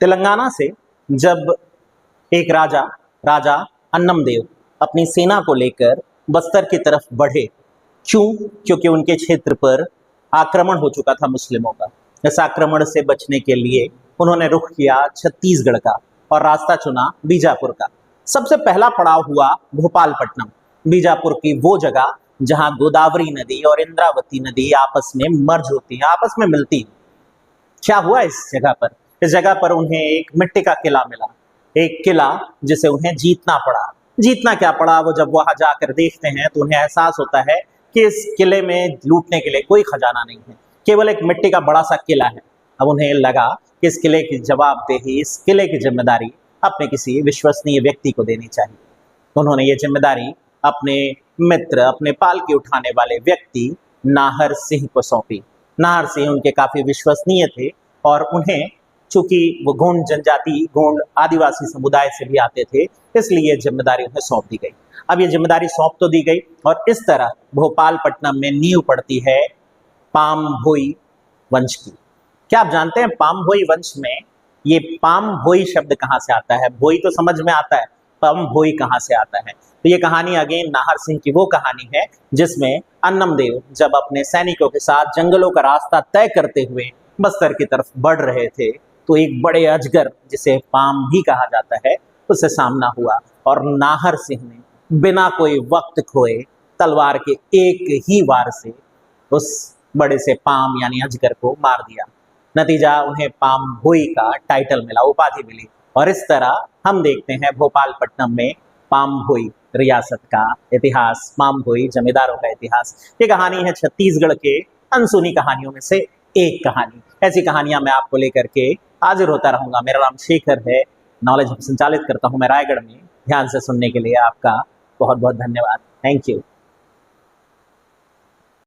तेलंगाना से जब एक राजा राजा अन्नमदेव अपनी सेना को लेकर बस्तर की तरफ बढ़े। क्यों? क्योंकि उनके क्षेत्र पर आक्रमण हो चुका था मुस्लिमों का। इस आक्रमण से बचने के लिए उन्होंने रुख किया छत्तीसगढ़ का और रास्ता चुना बीजापुर का। सबसे पहला पड़ाव हुआ भोपालपट्टनम, बीजापुर की वो जगह जहां गोदावरी नदी और इंद्रावती नदी आपस में मर्ज होती है, आपस में मिलती है। क्या हुआ इस जगह पर? इस जगह पर उन्हें एक मिट्टी का किला मिला, एक किला जिसे उन्हें जीतना पड़ा। जीतना क्या पड़ा, वो जब वहां जाकर देखते हैं तो उन्हें एहसास होता है कि इस किले में लूटने के लिए कोई खजाना नहीं है, केवल एक मिट्टी का बड़ा सा किला है। अब उन्हें लगा कि इस किले की जवाबदेही, इस किले की जिम्मेदारी अपने किसी विश्वसनीय व्यक्ति को देनी चाहिए। उन्होंने ये जिम्मेदारी अपने मित्र, अपने पालकी उठाने वाले व्यक्ति नाहर सिंह को सौंपी। नाहर सिंह उनके काफी विश्वसनीय थे और उन्हें, चूंकि वो गोंड जनजाति, गोंड आदिवासी समुदाय से भी आते थे, इसलिए जिम्मेदारी उन्हें सौंप दी गई। अब ये जिम्मेदारी सौंप तो दी गई और इस तरह भोपालपट्टनम में नींव पड़ती है पामभोई वंश की। क्या आप जानते हैं पामभोई वंश में ये पामभोई शब्द कहाँ से आता है? भोई तो समझ में आता है, पामभोई कहाँ से आता है? तो ये कहानी अगेन नाहर सिंह की वो कहानी है जिसमें अन्नमदेव जब अपने सैनिकों के साथ जंगलों का रास्ता तय करते हुए बस्तर की तरफ बढ़ रहे थे तो एक बड़े अजगर, जिसे पाम भी कहा जाता है, उससे सामना हुआ और नाहर सिंह ने बिना कोई वक्त खोए तलवार के एक ही वार से उस बड़े से पाम यानी अजगर को मार दिया। नतीजा उन्हें पामभोई का टाइटल मिला, उपाधि मिली। और इस तरह हम देखते हैं भोपालपट्टनम में पामभोई रियासत का इतिहास, पामभोई जमींदारों का इतिहास। ये कहानी है छत्तीसगढ़ के अनसुनी कहानियों में से एक कहानी। ऐसी कहानियां मैं आपको लेकर के हाजिर होता रहूंगा। मेरा नाम शेखर है, नॉलेज संचालित करता हूं मैं रायगढ़ में। ध्यान से सुनने के लिए आपका बहुत बहुत धन्यवाद। Thank you.